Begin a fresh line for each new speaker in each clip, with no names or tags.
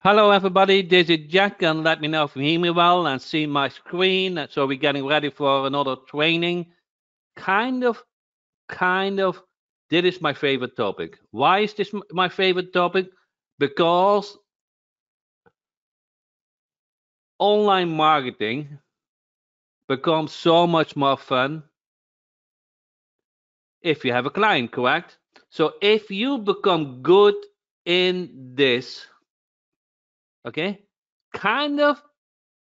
Hello, everybody. This is Jack, and let me know if you hear me well and see my screen. So we're getting ready for another training. Kind of. This is my favorite topic. Why is this my favorite topic? Because online marketing becomes so much more fun if you have a client, correct? So if you become good in this, okay, kind of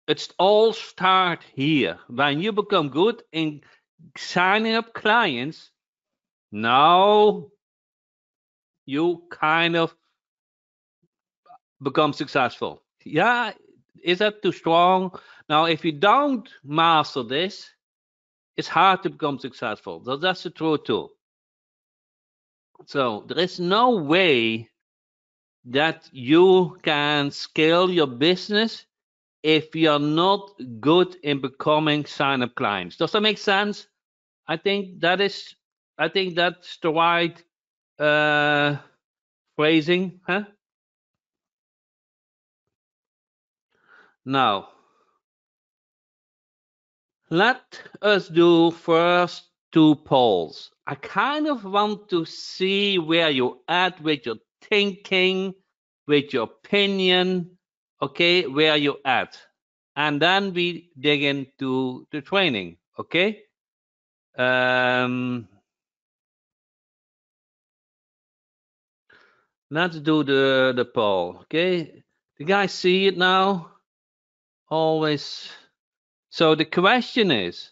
it's all start here. When you become good in signing up clients, now you kind of become successful. Yeah, is that too strong? Now, if you don't master this, it's hard to become successful. So that's the truth too. So there is no way that you can scale your business if you're not good in becoming sign-up clients. Does that make sense? I think that is. I think that's the right uh, phrasing, huh? Now, let us do first two polls. I kind of want to see where you're at with your thinking, with your opinion, okay, where you're at. And then we dig into the training, okay? Let's do the poll, okay? You guys see it now? Always. So the question is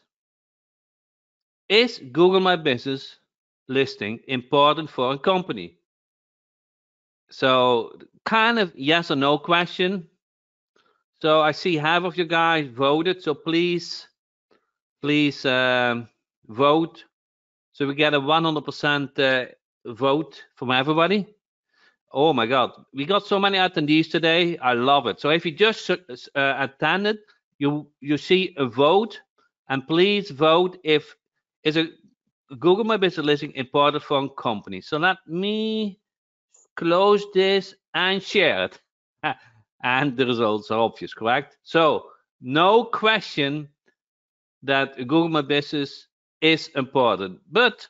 Google My Business listing important for a company? So kind of yes or no question. So I see half of you guys voted. So please vote. So we get a 100% vote from everybody. Oh my God, we got so many attendees today. I love it. So if you just attended, you see a vote, and please vote if is a Google My Business listing important for a company. So let me close this and share it. And the results are obvious, correct? So no question that Google My Business is important. But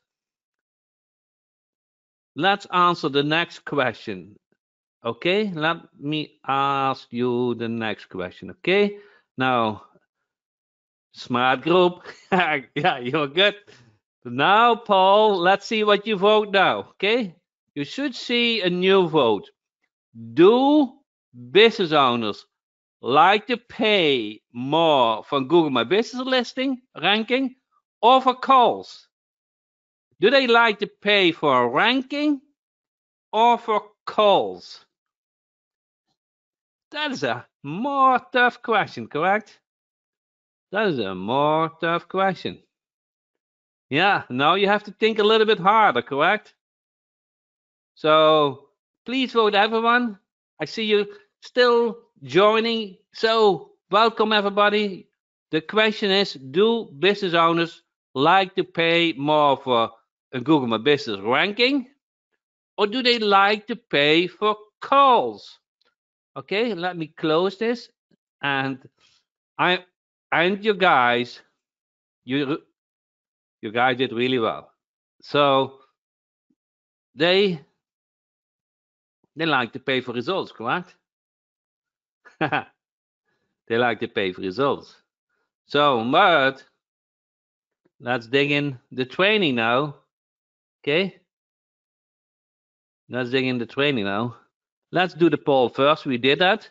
let's answer the next question. Okay, let me ask you the next question. Okay, now, smart group. Yeah, you're good. Now, Paul, let's see what you vote now. Okay, you should see a new vote. Do business owners like to pay more for Google My Business listing ranking or for calls? Do they like to pay for a ranking or for calls? That is a more tough question, correct? That is a more tough question. Yeah, now you have to think a little bit harder, correct? So please vote, everyone. I see you still joining. So welcome, everybody. The question is, do business owners like to pay more for a Google My Business ranking, or do they like to pay for calls? Okay, let me close this. And you guys, you guys did really well. So they like to pay for results, correct? They like to pay for results. So, but let's dig in the training now. Okay, let's dig in the training now. Let's do the poll first. We did that.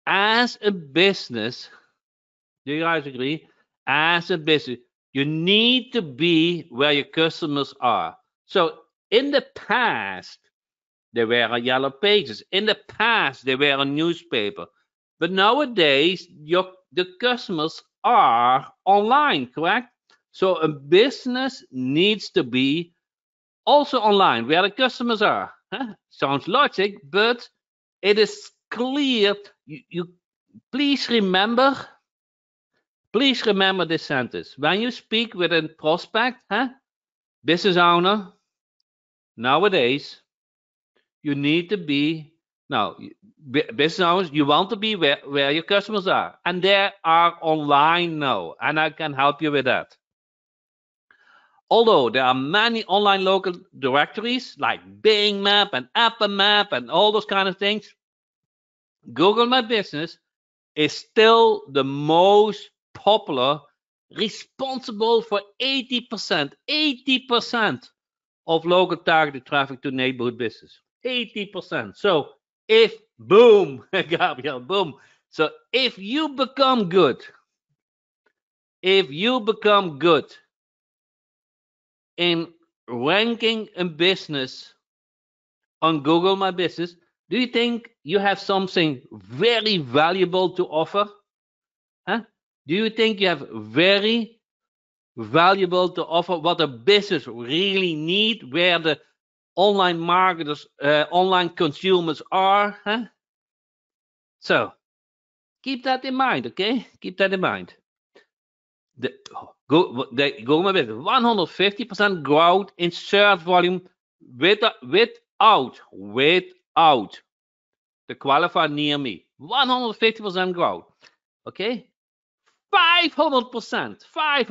As a business, do you guys agree? As a business, you need to be where your customers are. So in the past, there were yellow pages. In the past, there were a newspaper. But nowadays, the customers are online, correct? So a business needs to be also online, where the customers are. Huh? Sounds logic, but it is clear. You please remember this sentence. When you speak with a prospect, business owner, nowadays, you need to be Now, business owners, you want to be where your customers are, and they are online now, and I can help you with that. Although there are many online local directories like Bing Map and Apple Map and all those kind of things, Google My Business is still the most popular, responsible for 80% of local targeted traffic to neighborhood business. 80%. So if, boom, Gabriel, boom. So if you become good in ranking a business on Google My Business, do you think you have something very valuable to offer? Huh? Do you think you have very valuable to offer what a business really need, where the online marketers, online consumers are? Huh? So keep that in mind, okay? Keep that in mind. Google My Business, 150% growth in search volume without the qualifier near me. 150% growth. Okay? 500%, 5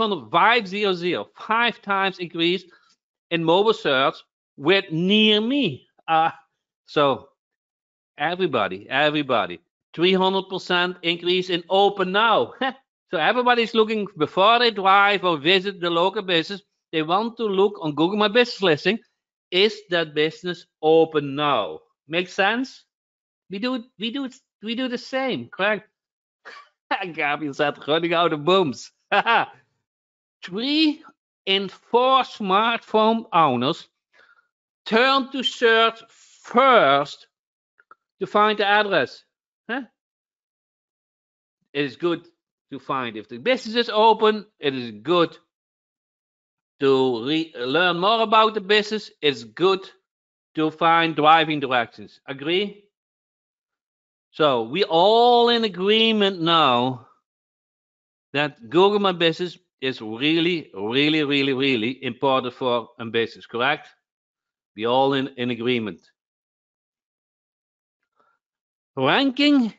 times increase in mobile search with near me. So everybody, 300% increase in open now. So everybody's looking before they drive or visit the local business. They want to look on Google My Business listing. Is that business open now? Makes sense? We do the same, correct? Gabriel said, running out of booms. 3 in 4 smartphone owners turn to search first to find the address. Huh? It is good to find if the business is open. It is good to learn more about the business. It's good to find driving directions. Agree? So we all in agreement now that Google My Business is really important for a business, correct? We all in agreement. Ranking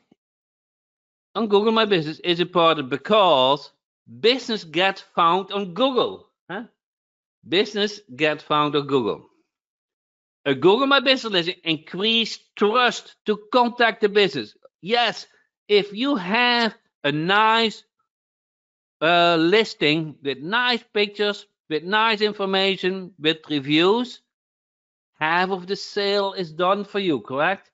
on Google My Business is important because business gets found on Google. Huh? Business gets found on Google. A Google My Business listing increase trust to contact the business. Yes, if you have a nice listing with nice pictures, with nice information, with reviews, half of the sale is done for you, correct?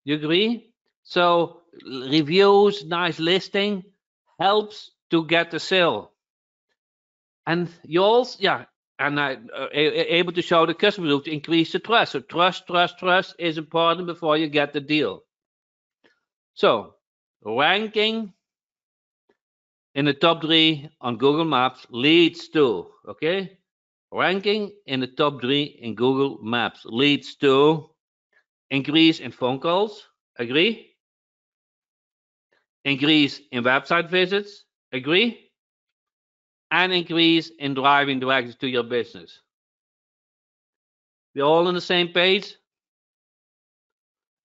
You agree? So reviews, nice listing helps to get the sale. And you also, and able to show the customer to increase the trust. So trust is important before you get the deal. So ranking in the top 3 on Google Maps leads to, okay? Ranking in the top 3 in Google Maps leads to increase in phone calls. Agree? Increase in website visits. Agree? And increase in driving directions to your business. We're all on the same page?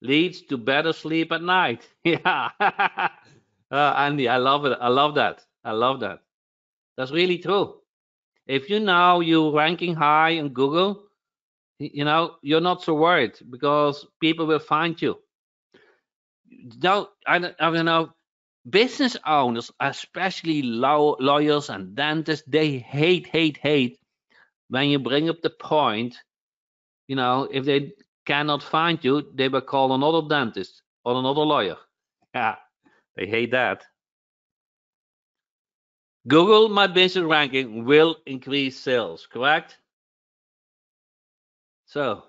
Leads to better sleep at night. Yeah. Andy, I love it. I love that. That's really true. If you're ranking high on Google, you're not so worried because people will find you. Now, I don't know, business owners, especially lawyers and dentists, they hate when you bring up the point, if they cannot find you, they will call another dentist or another lawyer. Yeah, they hate that. Google My Business ranking will increase sales, correct? So,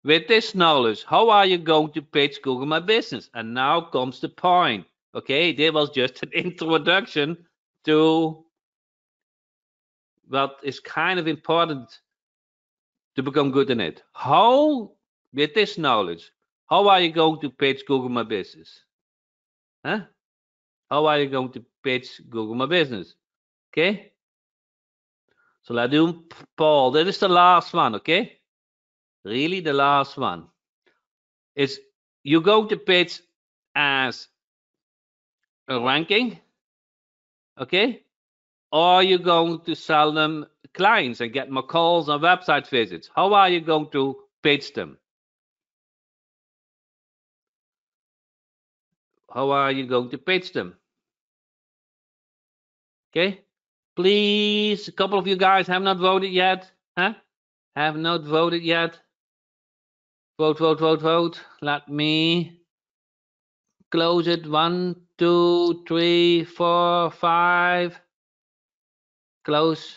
with this knowledge, how are you going to pitch Google My Business? And now comes the point. Okay, there was just an introduction to what is kind of important to become good in it. How, with this knowledge, how are you going to pitch Google My Business? Huh? How are you going to pitch Google My Business? Okay? So let's do Paul. That is the last one, okay? really the last one, is you go to pitch as a ranking, okay? Or you're going to sell them clients and get more calls and website visits. How are you going to pitch them? How are you going to pitch them? Okay? Please, a couple of you guys have not voted yet. Huh? Have not voted yet. Vote, vote, vote, vote. Let me close it. 1, 2, 3, 4, 5. Close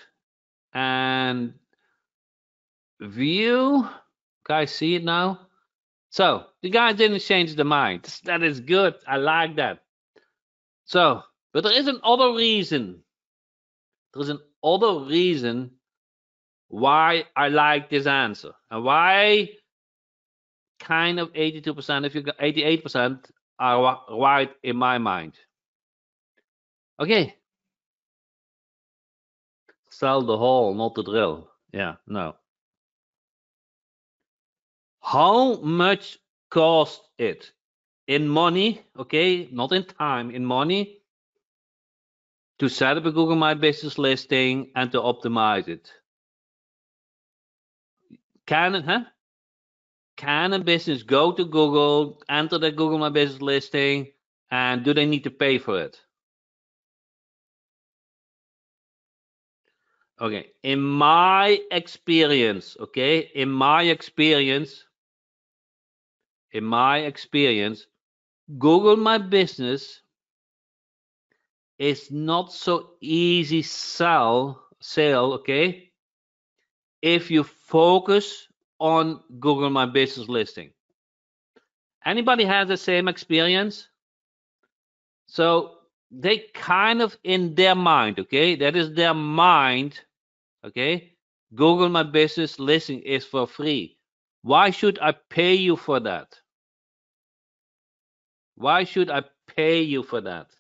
and view. Guys, see it now? So the guy didn't change the mind. That is good. I like that. So, but there is another reason. There is another reason why I like this answer and why kind of 82%, if you got 88% are right in my mind. Okay. Sell the hole, not the drill. Yeah, no. How much cost it in money? Okay, not in time, in money, to set up a Google My Business listing and to optimize it. Can a business go to Google, enter the Google My Business listing, and do they need to pay for it? Okay, in my experience, Google My Business is not so easy sale, okay, if you focus on Google My Business listing. Anybody has the same experience? So they kind of in their mind, okay, that is their mind, okay, Google My Business listing is for free. Why should I pay you for that? Why should I pay you for that?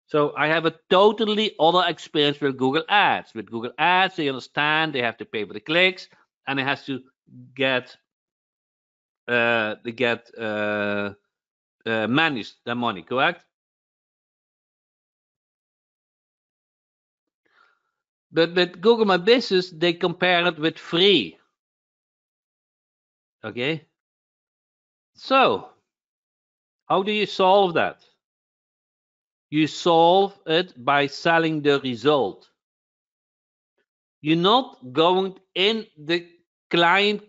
So I have a totally other experience with Google Ads. With Google Ads, they understand they have to pay for the clicks, and it has to get managed their money, correct? But with Google My Business, they compare it with free. Okay. So how do you solve that? You solve it by selling the result. You're not going in the client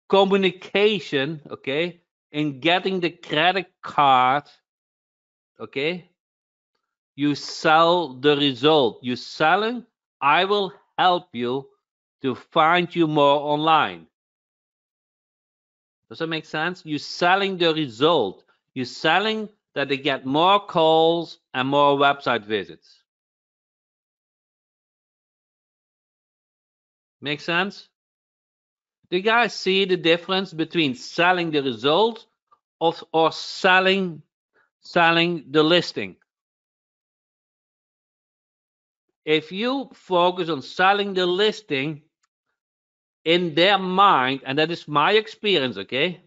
communication, okay, in getting the credit card, okay. You sell the result. You're selling, I will help you to find you more online. Does that make sense? You're selling the result. You're selling that they get more calls and more website visits. Make sense? Do you guys see the difference between selling the result or selling the listing? If you focus on selling the listing, in their mind, and that is my experience, okay,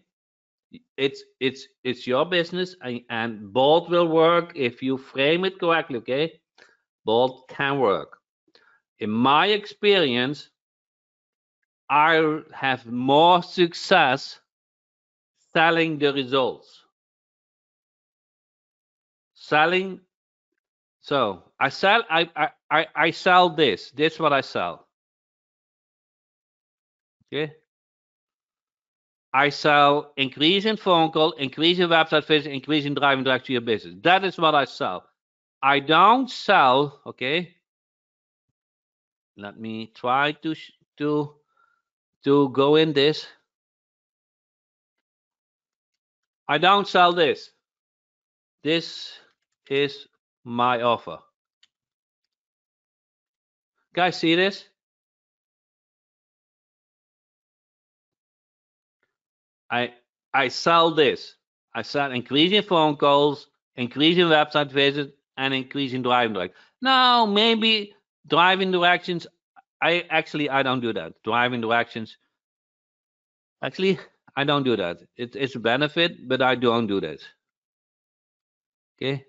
it's your business, and both will work if you frame it correctly, okay, both can work. In my experience, I have more success selling the results. Selling, so I sell this is what I sell, okay. I sell increase in phone call, increase in website visits, increase in driving direct to your business. That is what I sell. I don't sell, okay. Let me try to go in this. I don't sell this. This is my offer. Guys, see this? I sell this. I sell increasing phone calls, increasing website visits, and increasing driving direct. Now, maybe driving directions. I don't do that. Driving directions. Actually, I don't do that. It's a benefit, but I don't do that. Okay.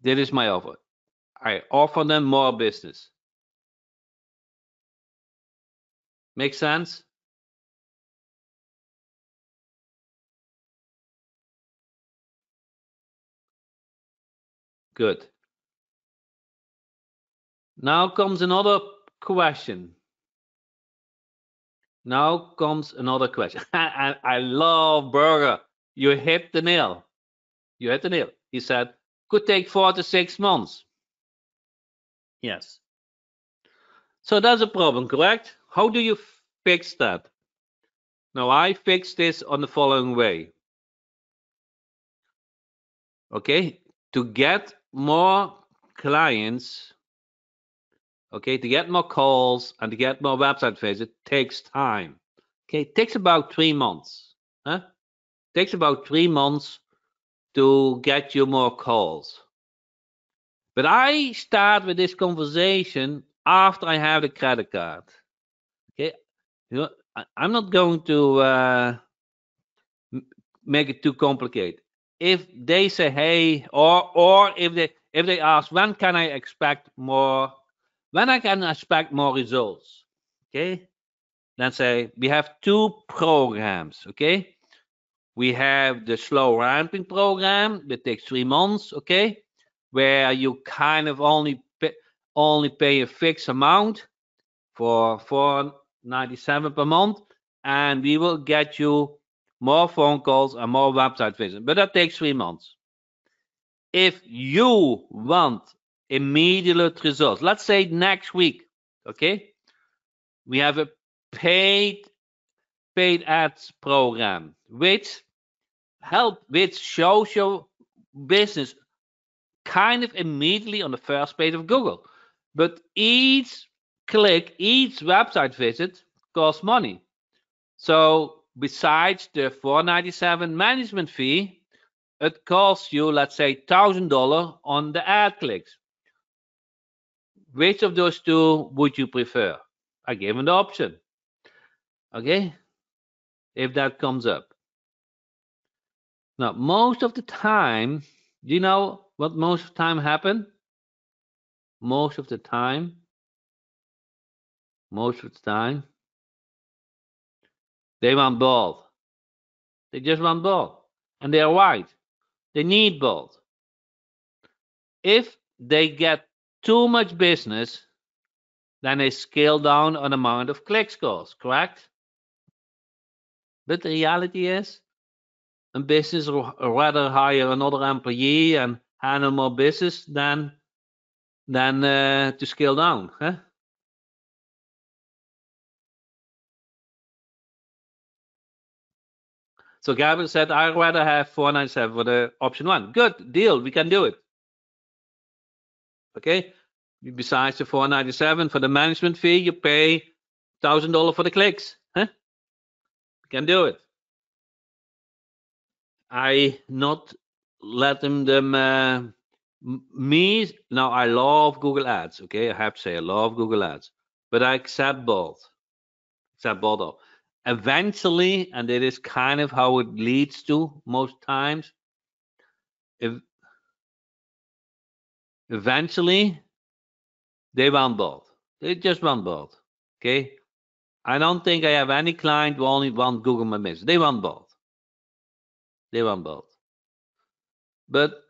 This is my offer. I offer them more business. Make sense? Good. Now comes another question. Now comes another question. I love Burger. You hit the nail. You hit the nail. He said, could take 4 to 6 months. Yes. So that's a problem, correct? How do you fix that? Now, I fix this on the following way. Okay, to get more clients, okay, to get more calls and to get more website visits takes time. Okay, it takes about 3 months. Huh? It takes about 3 months to get you more calls. But I start with this conversation after I have the credit card. Okay, I'm not going to make it too complicated. If they say, hey, or if they ask, when can I expect more? When I can expect more results? Okay, then say we have 2 programs. Okay, we have the slow ramping program that takes 3 months. Okay, where you kind of only pay a fixed amount for $4.97 per month, and we will get you more phone calls and more website visits. But that takes 3 months. If you want immediate results, let's say next week, okay, we have a paid ads program which shows your business kind of immediately on the first page of Google. But each click, each website visit costs money. So besides the $4.97 management fee, it costs you, let's say, $1,000 on the ad clicks. Which of those 2 would you prefer? I give them the option. Okay, if that comes up. Now, most of the time, do you know what most of the time happen? Most of the time, they want both. They just want both. And they are right. They need both. If they get too much business, then they scale down on amount of click scores, correct? But the reality is, a business rather hire another employee and handle more business than to scale down. Huh? So Gabriel said, I'd rather have 497 for the option 1. Good deal. We can do it. Okay. Besides the 497 for the management fee, you pay $1,000 for the clicks. Huh? We can do it. I not let them me. Now I love Google Ads. Okay, I have to say I love Google Ads, but I accept both. Eventually, and it is kind of how it leads to most times. Eventually, they want both. They just want both. Okay, I don't think I have any client who only want Google My Business. They want both. But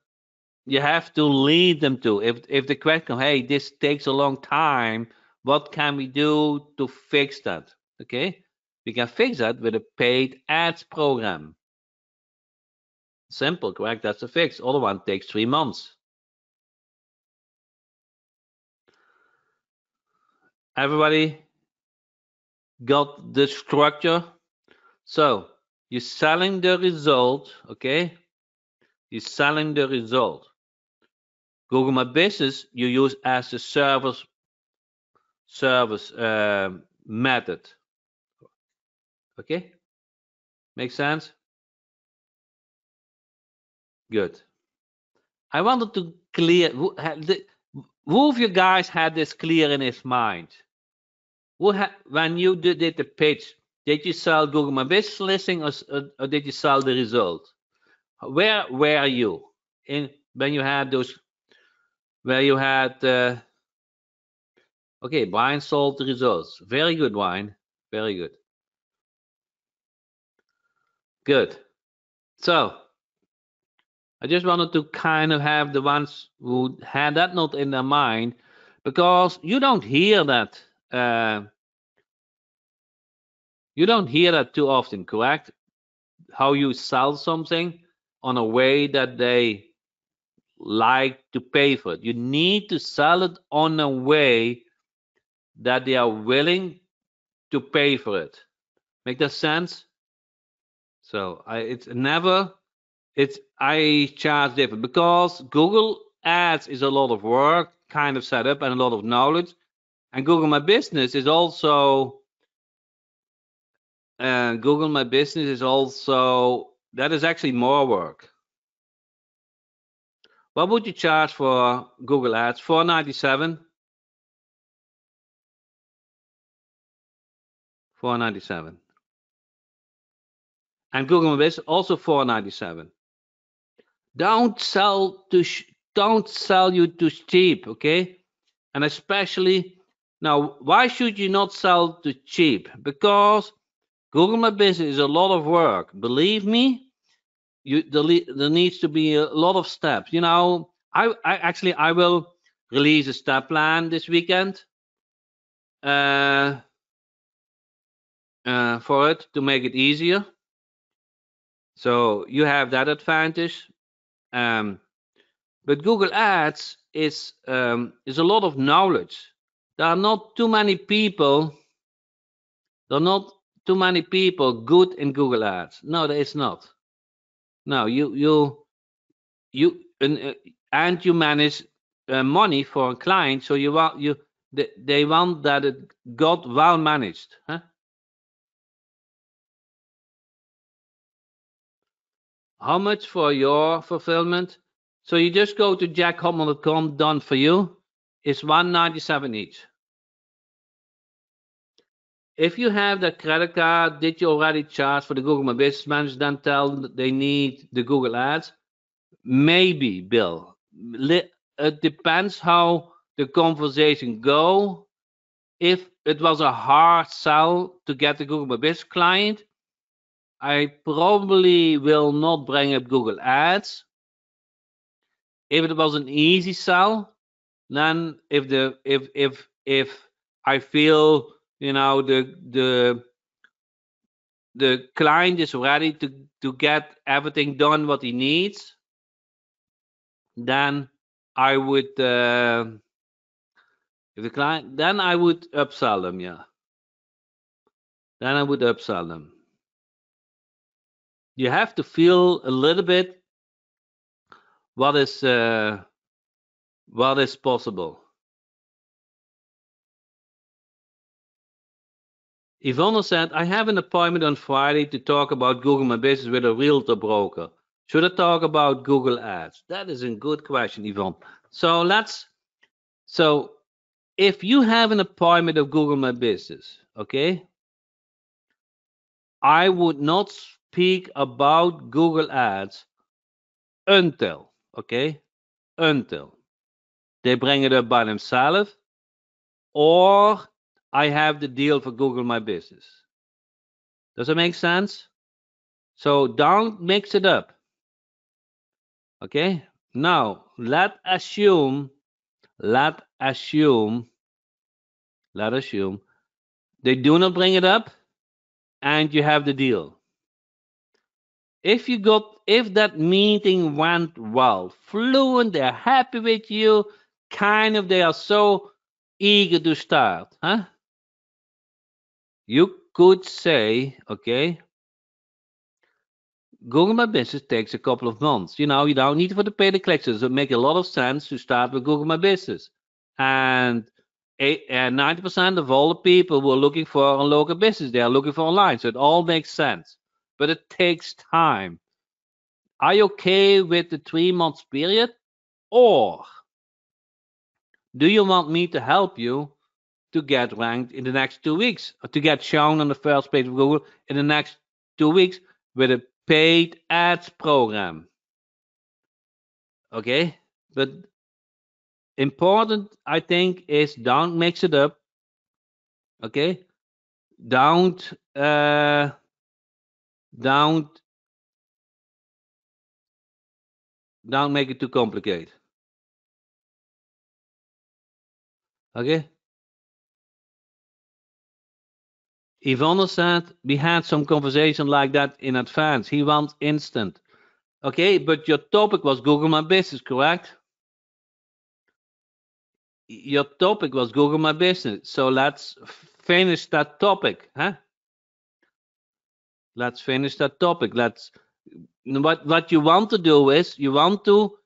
you have to lead them to. If the question, hey, this takes a long time, what can we do to fix that? Okay, we can fix that with a paid ads program. Simple, correct? That's a fix. Other one takes 3 months. Everybody got the structure? So you're selling the result, okay? You're selling the result. Google My Business you use as a service method. Okay? Make sense? Good. I wanted to clear. Who of you guys had this clear in his mind? When you did the pitch, Did you sell Google My Business listing, or did you sell the result? Where were you in when you had those? Where you had okay, Brian sold the results. Very good, Brian. Very good. Good. So I just wanted to kind of have the ones who had that note in their mind, because you don't hear that. You don't hear that too often, correct? How you sell something on a way that they like to pay for it. You need to sell it on a way that they are willing to pay for it. Make that sense? So I charge different, because Google Ads is a lot of work, kind of setup, and a lot of knowledge. And Google My Business is also that is actually more work. What would you charge for Google Ads? $4.97. $4.97. And Google My Business also $4.97. Don't sell you too cheap, okay? And especially now, why should you not sell too cheap? Because Google My Business is a lot of work. Believe me, there needs to be a lot of steps. You know, I will release a step plan this weekend for it to make it easier. So you have that advantage. But Google Ads is a lot of knowledge. There are not too many people. There are not too many people good in Google Ads. No, there is not. No, you and you manage money for a client, so they want that it got well managed. Huh? How much for your fulfillment? So you just go to jackhopman.com, done for you. It's $197 each. If you have the credit card, did you already charge for the Google My Business Manager? Then tell them they need the Google Ads. Maybe, Bill. It depends how the conversation go. If it was a hard sell to get the Google My Business client, I probably will not bring up Google Ads. If it was an easy sell, then if I feel, you know, the client is ready to get everything done what he needs, then I would then I would upsell them. Yeah, then I would upsell them. You have to feel a little bit what is possible. Ivona said, I have an appointment on Friday to talk about Google My Business with a realtor broker. Should I talk about Google Ads? That is a good question, Yvonne. So if you have an appointment of Google My Business, okay, I would not speak about Google Ads until they bring it up by themselves, or I have the deal for Google My Business. Does that make sense? So don't mix it up. Okay. Now let's assume they do not bring it up and you have the deal. If that meeting went well, fluent, they're happy with you, they are so eager to start, huh? You could say, okay, Google My Business takes a couple of months. You know, you don't need to pay the clicks. So it makes a lot of sense to start with Google My Business. And 90% of all the people who are looking for a local business, they are looking for online. So it all makes sense. But it takes time. Are you okay with the 3 months period? Or do you want me to help you to get ranked in the next 2 weeks, or to get shown on the first page of Google in the next 2 weeks with a paid ads program. Okay, but important, I think, is don't mix it up. Okay, don't don't make it too complicated. Okay. Yvonne said we had some conversation like that in advance. He wants instant. Okay, but your topic was Google My Business, correct? Your topic was Google My Business. So let's finish that topic, huh? Let's finish that topic. What you want to do is you want to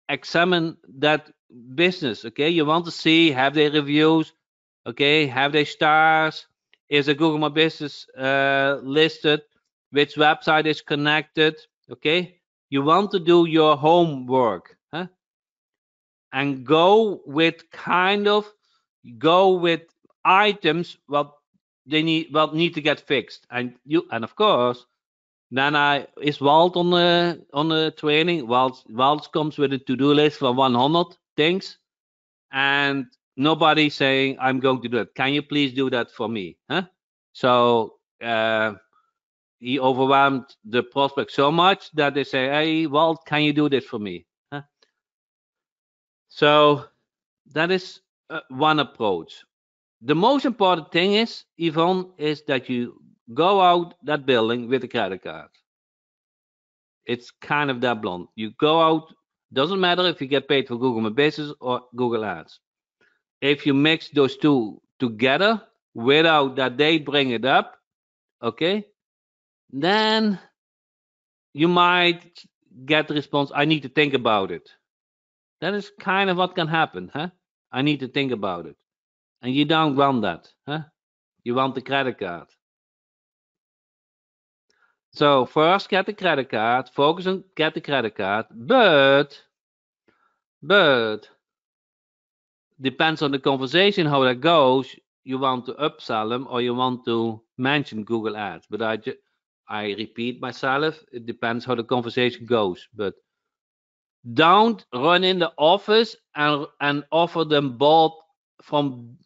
examine that business. Okay, you want to see, have they reviews? Okay, have they stars? Is a Google My Business listed? Which website is connected? Okay, you want to do your homework, huh? And go with items what need to get fixed. And of course, then is Walt on the training. Walt comes with a to-do list for 100 things, and nobody saying I'm going to do it. Can you please do that for me? Huh? So he overwhelmed the prospect so much that they say, "Hey, Walt, can you do this for me?" Huh? So that is one approach. The most important thing is, Yvonne, is that you go out that building with a credit card. It's kind of that blunt. You go out, doesn't matter if you get paid for Google My Business or Google Ads. If you mix those two together without that they bring it up, okay, then you might get the response, I need to think about it. That is kind of what can happen, huh? I need to think about it. And you don't want that, huh? You want the credit card. So first get the credit card, focus on get the credit card, but depends on the conversation how that goes. You want to upsell them or you want to mention Google Ads. But I repeat myself. It depends how the conversation goes. But don't run in the office and offer them both from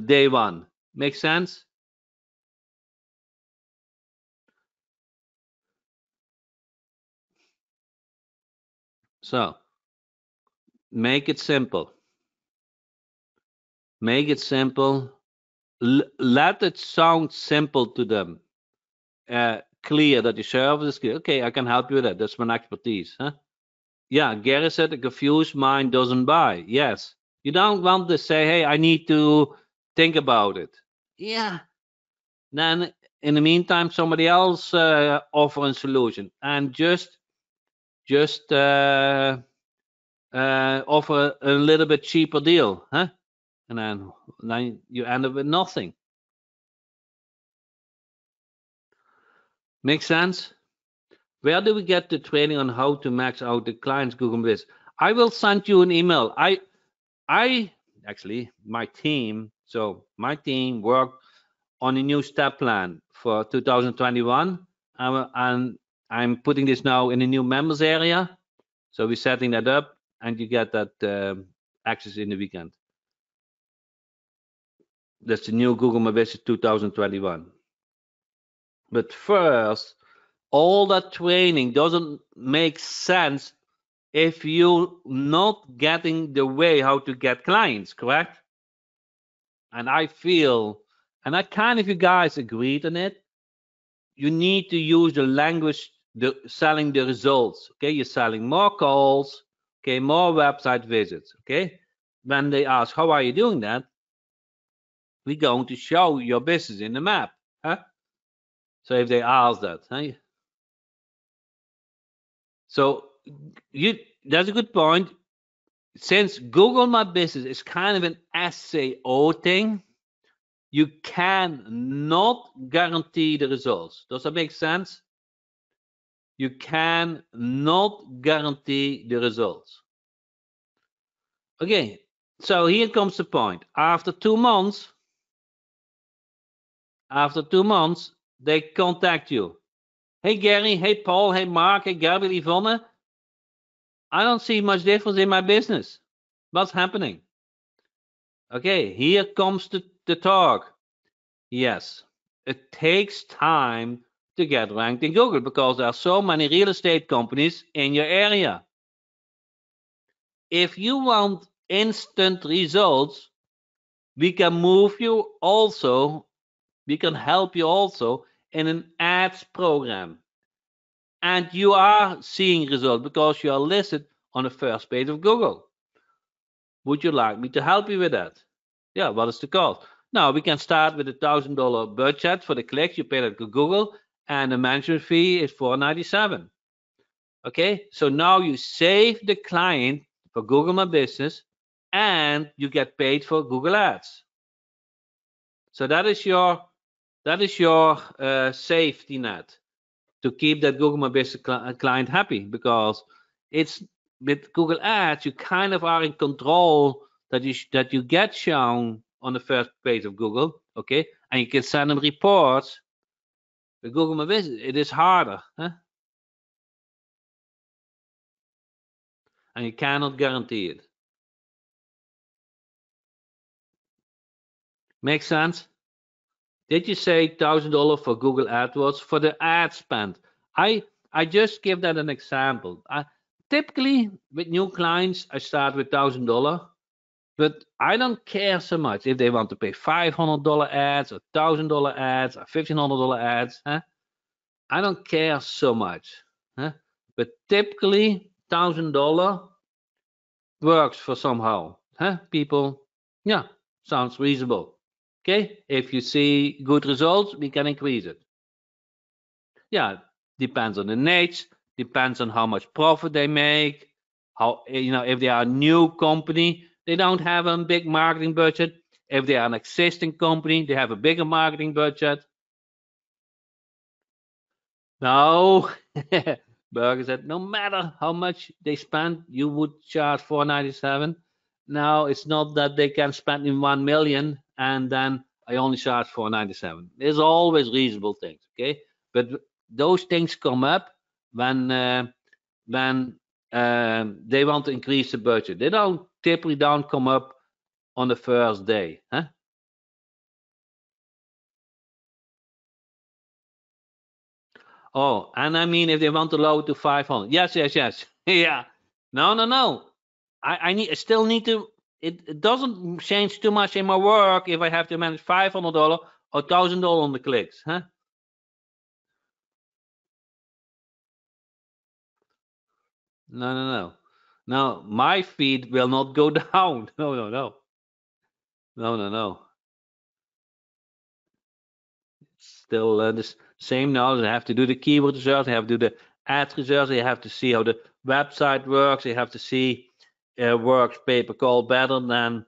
day one. Make sense? So make it simple. Make it simple. Let it sound simple to them. Clear that your service is clear. Okay, I can help you with that. That's my expertise. Huh? Yeah, Gary said a confused mind doesn't buy. Yes. You don't want to say, hey, I need to think about it. Yeah. Then in the meantime, somebody else offer a solution and just offer a little bit cheaper deal, huh? And then you end up with nothing. Make sense? Where do we get the training on how to max out the client's Google Business? I will send you an email. I actually my team worked on a new step plan for 2021, and I'm putting this now in a new members area. So we're setting that up, and you get that access in the weekend. That's the new Google My Business 2021. But first, all that training doesn't make sense if you're not getting the way how to get clients, correct? And I feel, and I kind of you guys agreed on it, you need to use the language, selling the results. Okay, you're selling more calls, okay, more website visits. Okay, when they ask, how are you doing that? We're going to show your business in the map. Huh? So if they ask that, huh? So that's a good point. Since Google My Business is kind of an SEO thing, you cannot guarantee the results. Does that make sense? You cannot guarantee the results. Okay, So here comes the point. After 2 months, they contact you. Hey Gary, hey Paul, hey Mark, hey Gabriel, Yvonne. I don't see much difference in my business. What's happening? Okay, here comes the talk. Yes, it takes time to get ranked in Google because there are so many real estate companies in your area. If you want instant results, we can help you also in an ads program. And you are seeing results because you are listed on the first page of Google. Would you like me to help you with that? Yeah, what is the cost? Now, we can start with a $1,000 budget for the clicks. You pay that to Google, and the management fee is $497. Okay, so now you save the client for Google My Business, and you get paid for Google Ads. So that is your safety net to keep that Google My Business client happy, because it's with Google Ads you kind of are in control that you get shown on the first page of Google, okay, and you can send them reports. With Google My Business, it is harder, huh? And you cannot guarantee it. Make sense? Did you say $1,000 for Google AdWords for the ad spend? I just give that an example. Typically with new clients, I start with $1,000. But I don't care so much if they want to pay $500 ads or $1,000 ads or $1,500 ads. Huh? I don't care so much. Huh? But typically, $1,000 works for somehow. Huh? People, yeah, sounds reasonable. Okay, if you see good results, we can increase it. Yeah, depends on the niche, depends on how much profit they make. How, if they are a new company, they don't have a big marketing budget. If they are an existing company, they have a bigger marketing budget. No, Berger said no matter how much they spend, you would charge $497. Now it's not that they can spend in 1 million and then I only charge $497. There's always reasonable things, okay? But those things come up when they want to increase the budget. They typically don't come up on the first day, huh? Oh, and I mean, if they want to lower to 500, yes, yes, yes, yeah. No, no, no. I still need to. It doesn't change too much in my work if I have to manage $500 or $1,000 on the clicks, huh? No, no, no. No, my feed will not go down. No, no, no, no, no, no. Still the same now. They have to do the keyword research. They have to do the ad research. They have to see how the website works. They have to see works pay per call better than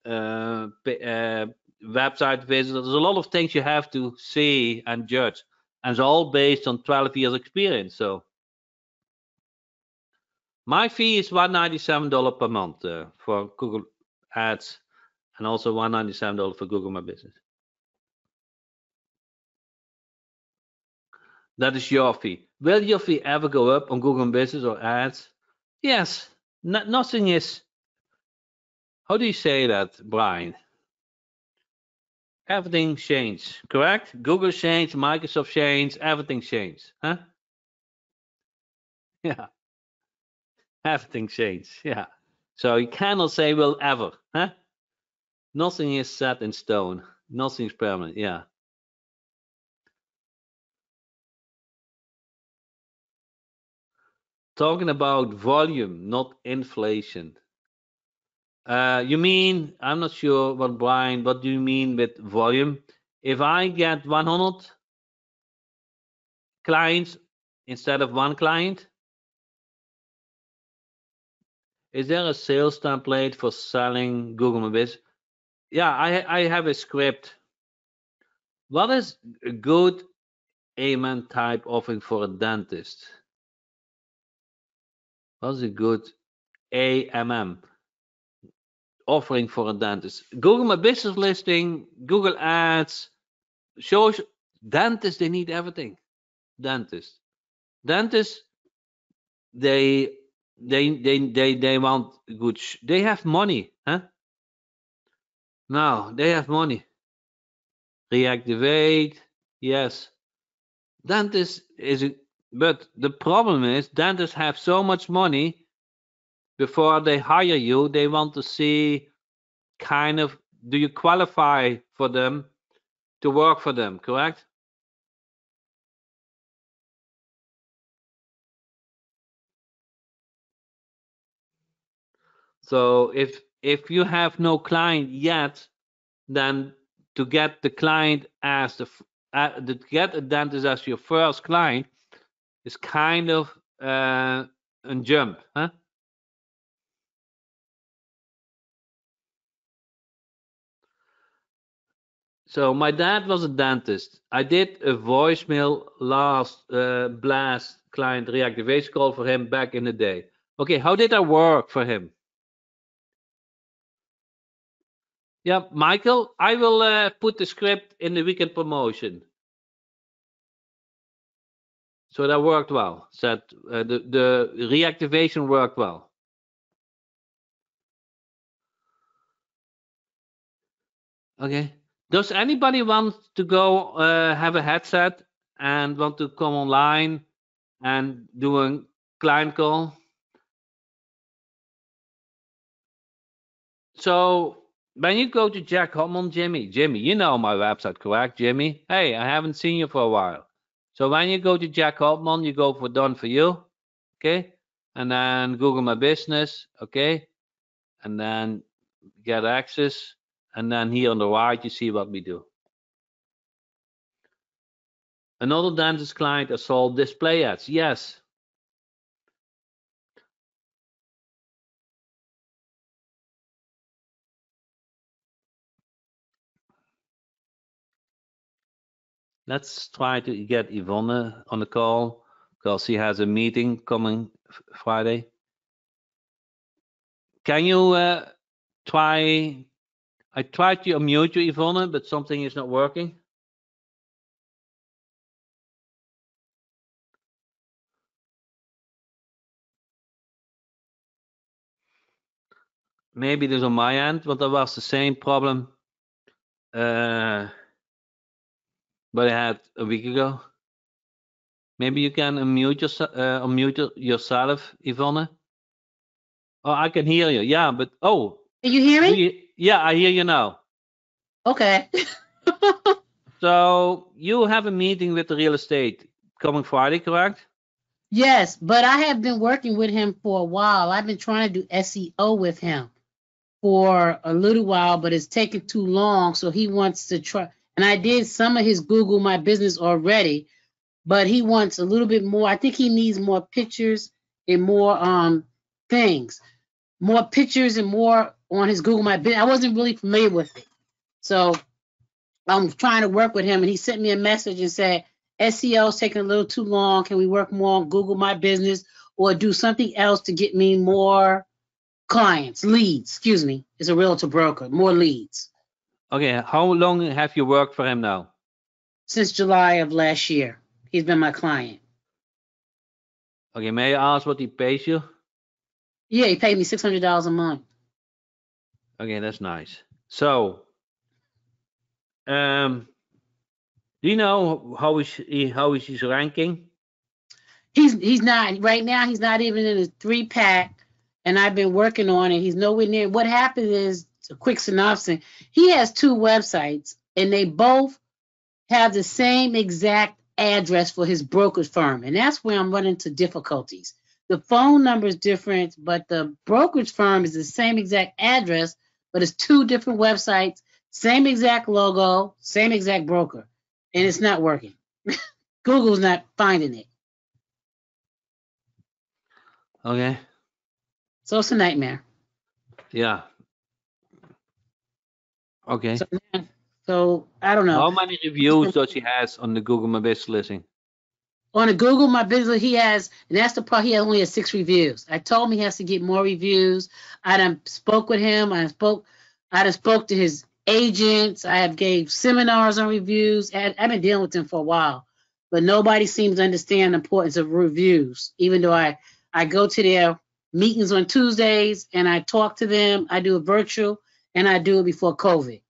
website visitors. There's a lot of things you have to see and judge, and it's all based on 12 years experience. So my fee is $197 per month for Google Ads, and also $197 for Google My Business. That is your fee. Will your fee ever go up on Google Business or ads? Yes. Nothing is. How do you say that, Brian? Everything changed, correct? Google changed, Microsoft changed, everything changed, huh? Yeah, everything changed. Yeah. So you cannot say will ever, huh? Nothing is set in stone. Nothing is permanent. Yeah. Talking about volume, not inflation. You mean, I'm not sure what, Brian, what do you mean with volume? If I get 100 clients instead of one client, is there a sales template for selling Google My Business? Yeah, I have a script. What is a good AMM type offering for a dentist? What's a good AMM? offering for a dentist? Google My Business listing, Google Ads, shows. Dentists, they need everything. Dentists, they want good. They have money, huh? Now they have money. Reactivate, yes. Dentists but the problem is dentists have so much money. Before they hire you, they want to see kind of, do you qualify for them to work for them, correct? So if you have no client yet, then to get the client as to get a dentist as your first client is kind of a jump, huh? So my dad was a dentist. I did a voicemail last blast client reactivation call for him back in the day. Okay, how did that work for him? Yeah, Michael, I will put the script in the weekend promotion. So that worked well. Said the reactivation worked well. Okay. Does anybody want to go have a headset and want to come online and do a client call? So when you go to Jack Hopman, Jimmy, you know my website, correct, Jimmy? Hey, I haven't seen you for a while. So when you go to Jack Hopman, you go for Done For You, okay? And then Google My Business, okay? And then get access. And then here on the right, you see what we do. Another dentist client has sold display ads. Yes. Let's try to get Yvonne on the call because she has a meeting coming Friday. Can you try? I tried to unmute you, Yvonne, but something is not working. Maybe it is on my end, but that was the same problem but I had a week ago. Maybe you can unmute yourself, Yvonne. Oh, I can hear you. Yeah, but
Can you hear me?
yeah, I hear you now.
Okay.
So you have a meeting with the real estate coming Friday, correct?
Yes, but I have been working with him for a while. I've been trying to do SEO with him for a little while, but it's taken too long. So he wants to try. And I did some of his Google My Business already, but he wants a little bit more. I think he needs more pictures and more things, more pictures and more on his Google My Business. I wasn't really familiar with it, so I'm trying to work with him, and he sent me a message and said SEO is taking a little too long. Can we work more on Google My Business or do something else to get me more clients, leads? Excuse me, it's a realtor broker, more leads.
Okay, how long have you worked for him now?
Since July of last year, he's been my client.
Okay, may I ask what he pays you?
Yeah, he paid me $600 a month.
Okay, that's nice. So, do you know how is his ranking?
He's not right now. He's not even in a 3-pack, and I've been working on it. He's nowhere near. What happened is a quick synopsis. He has 2 websites, and they both have the same exact address for his brokerage firm, and that's where I'm running into difficulties. The phone number is different, but the brokerage firm is the same exact address, but it's 2 different websites, same exact logo, same exact broker, and it's not working. Google's not finding it.
Okay.
So it's a nightmare.
Yeah. Okay.
So I don't know.
How many reviews does he has on the Google My Business listing?
On the Google My Business, he has, and that's the part, he only has 6 reviews. I told him he has to get more reviews. I done spoke with him. I done spoke to his agents. I have gave seminars on reviews. I've been dealing with him for a while, but nobody seems to understand the importance of reviews. Even though I go to their meetings on Tuesdays and I talk to them, I do it virtual and I do it before COVID,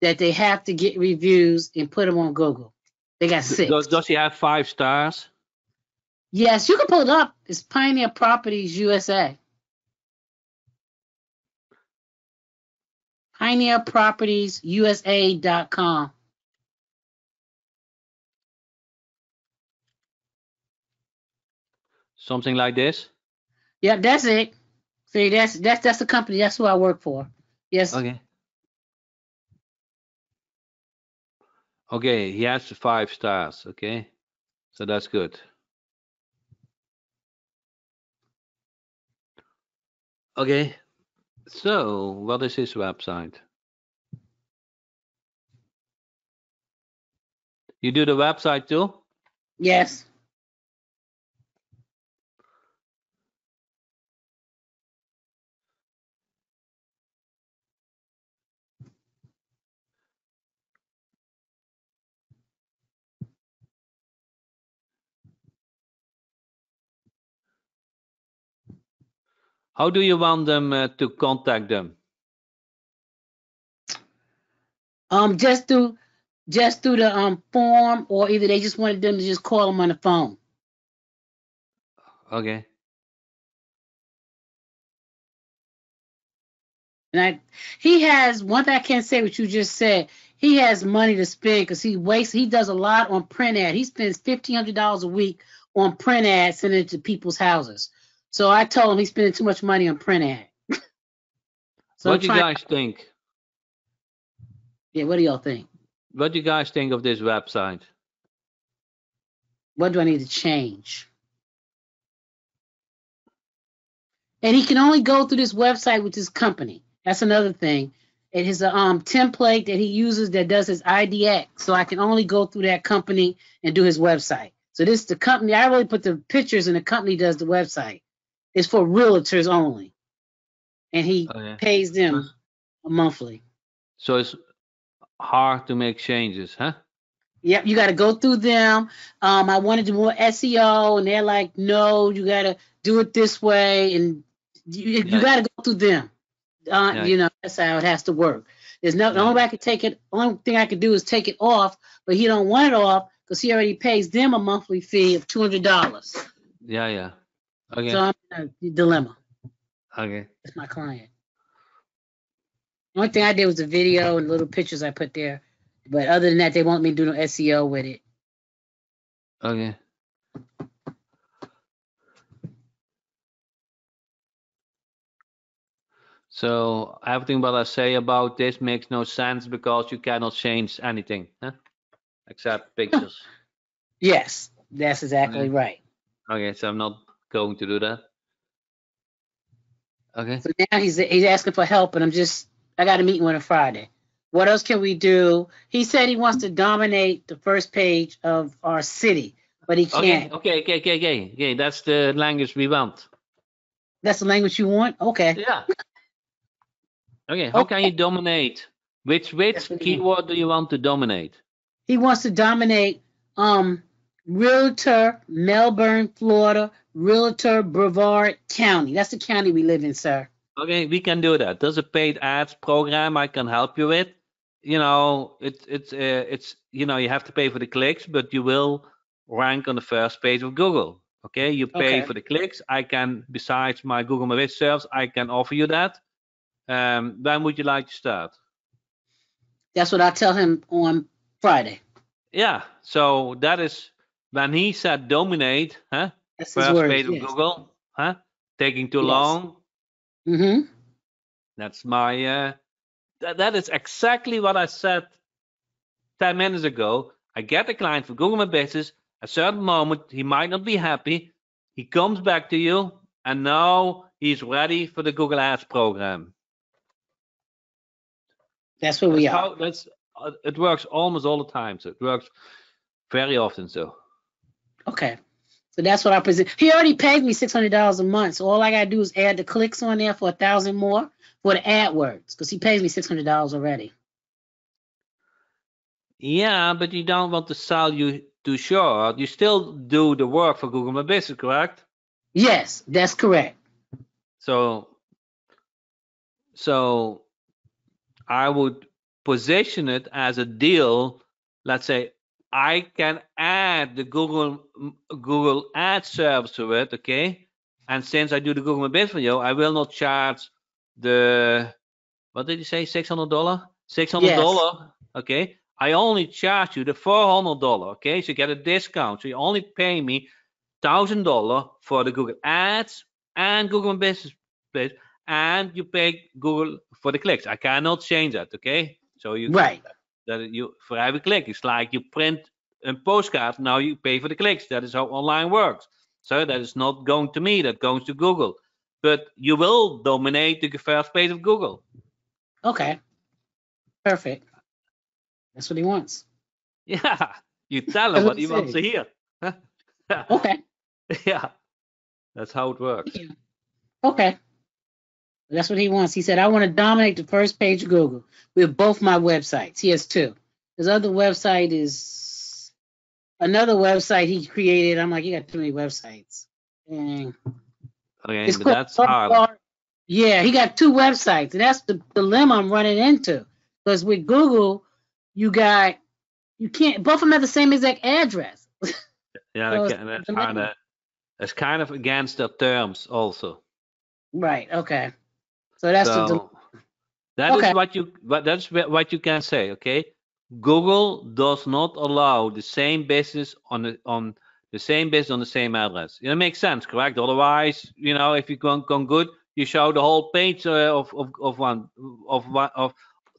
that they have to get reviews and put them on Google. They got 6.
Does he have 5 stars?
Yes, you can pull it up. It's Pioneer Properties USA. PioneerPropertiesUSA.com.
Something like this?
Yep, that's it. See, that's the company. That's who I work for. Yes.
Okay. Okay, he has 5 stars. Okay, so that's good. Okay, so what is his website? You do the website too?
Yes.
How do you want them to contact them?
Just through the form, or either they just wanted them to just call them on the phone.
Okay.
And he has one thing I can't say what you just said. He has money to spend because he does a lot on print ad. He spends $1,500 a week on print ads sending it to people's houses. So I told him he's spending too much money on print ad. So
What do you guys think?
Yeah, what do y'all think?
What do you guys think of this website?
What do I need to change? And he can only go through this website with his company. That's another thing. It is a template that he uses that does his IDX. So I can only go through that company and do his website. So this is the company. I really put the pictures and the company does the website. It's for realtors only. And he pays them monthly.
So it's hard to make changes, huh?
Yep, you got to go through them. I wanted to do more SEO, and they're like, no, you got to do it this way, and you got to go through them. You know, that's how it has to work. There's no the only way I could take it. Only thing I could do is take it off, but he don't want it off because he already pays them a monthly fee of $200.
Yeah. Okay.
So I'm in a dilemma.
Okay.
That's my client. The only thing I did was the video and little pictures I put there. But other than that, they want me to do no SEO with it.
Okay. So everything what I say about this makes no sense because you cannot change anything, huh? Except pictures.
Yes, that's exactly right.
Okay, so I'm not going to do that. Okay.
So now he's asking for help, and I got a meeting with him Friday. What else can we do? He said he wants to dominate the first page of our city, but he can't.
Okay. That's the language we want.
That's the language you want? Okay.
Yeah. Okay. How can you dominate? Which keyword do you want to dominate?
He wants to dominate Realtor, Melbourne, Florida, Realtor, Brevard County. That's the county we live in, sir.
Okay, we can do that. There's a paid ads program I can help you with. You know, it's you know, you have to pay for the clicks, but you will rank on the first page of Google. Okay, you pay for the clicks. I can, besides my Google My Business service, I can offer you that. When would you like to start?
That's what I tell him on Friday.
Yeah, so that is when he said dominate, huh?
That's
first
his words,
page of Google, huh? Taking too long.
Mm-hmm.
That's my that is exactly what I said 10 minutes ago. I get a client for Google My Business. At a certain moment, he might not be happy. He comes back to you, and now he's ready for the Google Ads program.
That's where we are.
It works almost all the time. So it works very often. So.
Okay. So that's what I present. He already paid me $600 a month. So all I gotta do is add the clicks on there for 1,000 more for the AdWords, because he pays me $600 already.
Yeah, but you don't want to sell you too short. You still do the work for Google My Business, correct?
Yes, that's correct.
So I would position it as a deal. Let's say I can add the Google Ad service to it, okay? And since I do the Google My Business for you, I will not charge the, what did you say, $600?
Yes.
$600, okay? I only charge you the $400, okay? So you get a discount. So you only pay me $1,000 for the Google Ads and Google My Business Page, and you pay Google for the clicks. I cannot change that, okay? So you
Right.
that you for every click, it's like you print a postcard. Now you pay for the clicks. That is how online works. So that is not going to me. That goes to Google. But you will dominate the first page of Google.
Okay. Perfect. That's what he wants.
Yeah, you tell him what he wants to hear.
Okay.
Yeah, that's how it works.
Yeah. Okay. That's what he wants. He said, I want to dominate the first page of Google with both my websites. He has two. His other website is another website he created. I'm like, you got too many websites. Dang.
Okay,
It's
but
called
that's harder.
Yeah, he got two websites, and that's the dilemma I'm running into. Because with Google, you can't, both of them have the same exact address.
Yeah,
So
it's kind of against the terms also.
Right. Okay. So that's
So that is what you can say. Okay, Google does not allow the same business on the same business on the same address. It makes sense, correct? Otherwise, if you go good, you show the whole page of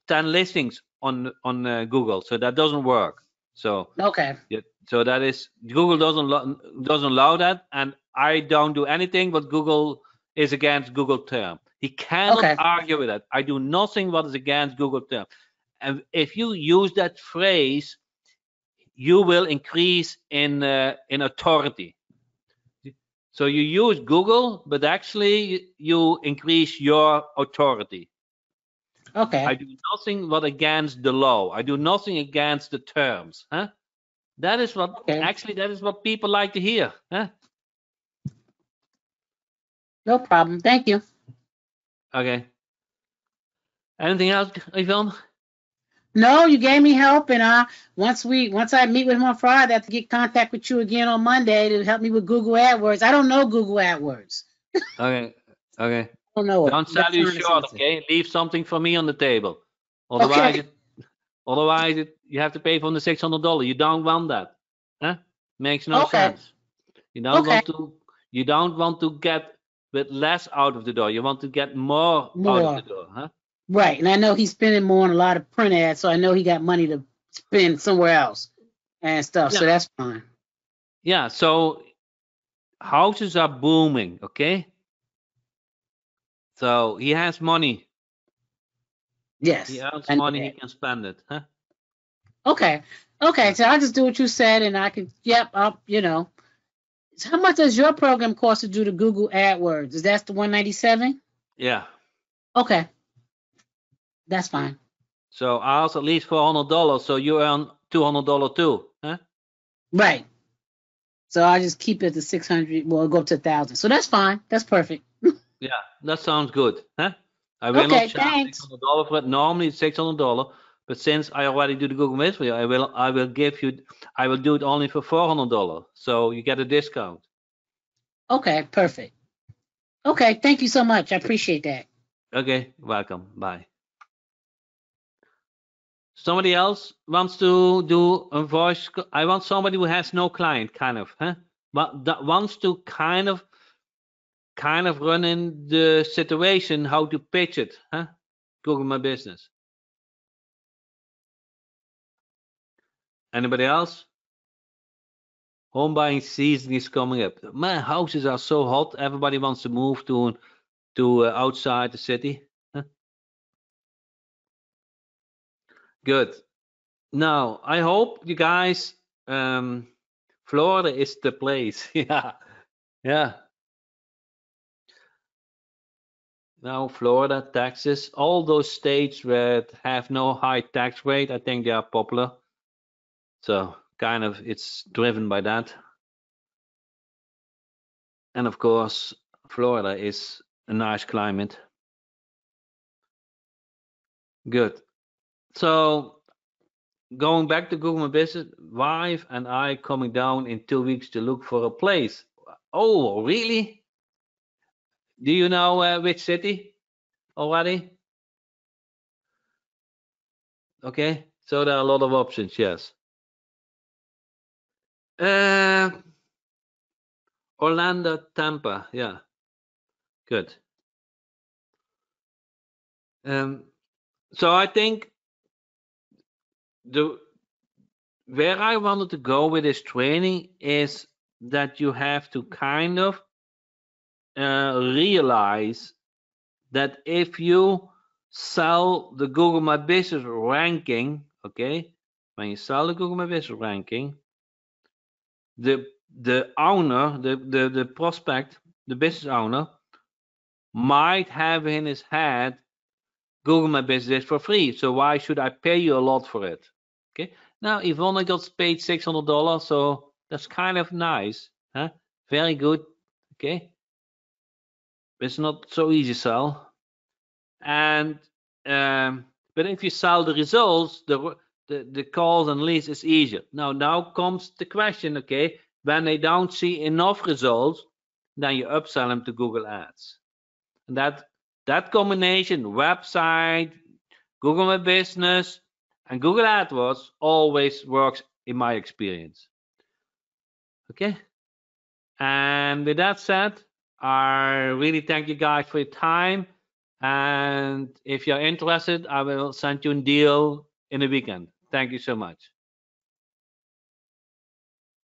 10 listings on Google. So that doesn't work. So
okay.
yeah, so that is Google doesn't allow that, and I don't do anything but Google is against Google term. He cannot
Okay.
argue with that. I do nothing what is against Google term. And if you use that phrase, you will increase in authority. So you use Google, but actually you increase your authority.
Okay.
I do nothing but against the law. I do nothing against the terms. Huh? That is what that is what people like to hear. Huh?
No problem. Thank you.
Okay. Anything else, Yvonne?
No, you gave me help, and once I meet with him on Friday, I have to get contact with you again on Monday to help me with Google AdWords. I don't know Google AdWords.
Okay.
I don't know it.
Don't sell you short, okay? Leave something for me on the table. Otherwise, you have to pay for the $600. You don't want that, huh? Makes no sense. You don't want to get with less out of the door. You want to get more out of the door, huh?
Right, and I know he's spending more on a lot of print ads, so I know he got money to spend somewhere else and stuff. So that's fine.
Yeah. So houses are booming, okay? So he has money.
Yes.
He earns money. He can spend it, huh?
Okay. So I'll just do what you said, and I can. Yep. So how much does your program cost to do the Google AdWords? Is that the $197?
Yeah.
Okay. That's fine.
So I also at least $400, so you earn $200 too, huh?
Right. So I just keep it to 600. Well, go up to 1,000. So that's fine. That's perfect.
Yeah, that sounds good, huh? I will not charge $600 for it. Normally it's $600, but since I already do the Google Business for you, I will do it only for $400. So you get a discount.
Okay, perfect. Okay, thank you so much. I appreciate that.
Okay, welcome. Bye. Somebody else wants to do a voice. I want somebody who has no client, kind of, huh? But that wants to kind of run in the situation, how to pitch it, huh? Google My Business. Anybody else? Home buying season is coming up. Man, houses are so hot. Everybody wants to move to outside the city. Huh? Good. Now, I hope you guys Florida is the place. Yeah, yeah. Now Florida, Texas, all those states that have no high tax rate, I think they are popular. So kind of it's driven by that. And of course, Florida is a nice climate. Good. So going back to Google My Business, wife and I coming down in 2 weeks to look for a place. Oh, really? Do you know which city already? Okay, so there are a lot of options. Yes. Uh, Orlando, Tampa. Yeah, good. Um, so I think the where I wanted to go with this training is that you have to kind of realize that if you sell the Google My Business ranking, okay, when you sell the Google My Business ranking, the owner, the prospect, the business owner might have in his head Google My Business for free. So why should I pay you a lot for it? Okay. Now Yvonne got paid $600, so that's kind of nice, huh? Very good. Okay. It's not so easy to sell. And but if you sell the results, the calls and leads is easier. Now comes the question, okay, when they don't see enough results, then you upsell them to Google Ads. And that combination, website, Google My Business, and Google AdWords always works in my experience. Okay. And with that said, I really thank you guys for your time. And if you're interested, I will send you a deal in a weekend. Thank you so much.